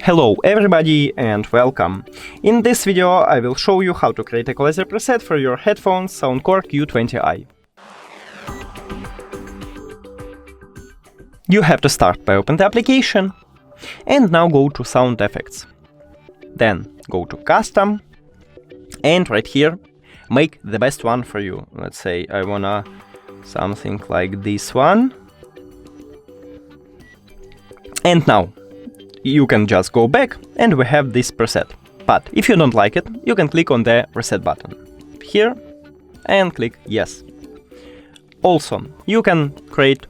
Hello everybody and welcome! In this video I will show you how to create Equalizer preset for your headphones Soundcore Q20i. You have to start by open the application and now go to Sound Effects. Then go to Custom and right here make the best one for you. Let's say I wanna something like this one. And now you can just go back and we have this preset. But if you don't like it, you can click on the reset button here and click yes. Also, you can create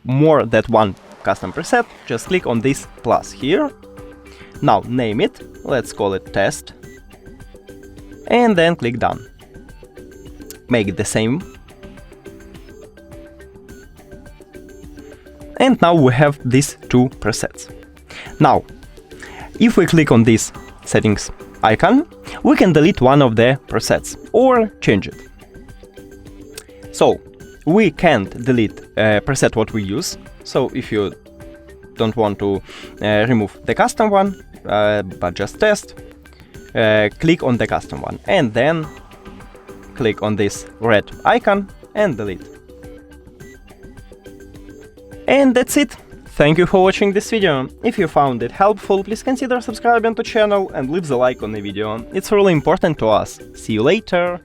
more than one custom preset. Just click on this plus here. Now name it, let's call it test. And then click done. Make it the same. And now we have these two presets. Now, if we click on this settings icon, we can delete one of the presets or change it. So, we can't delete a preset what we use. So, if you don't want to remove the custom one, but just test, click on the custom one and then click on this red icon and delete. And that's it. Thank you for watching this video. If you found it helpful, please consider subscribing to the channel and leave the like on the video. It's really important to us. See you later!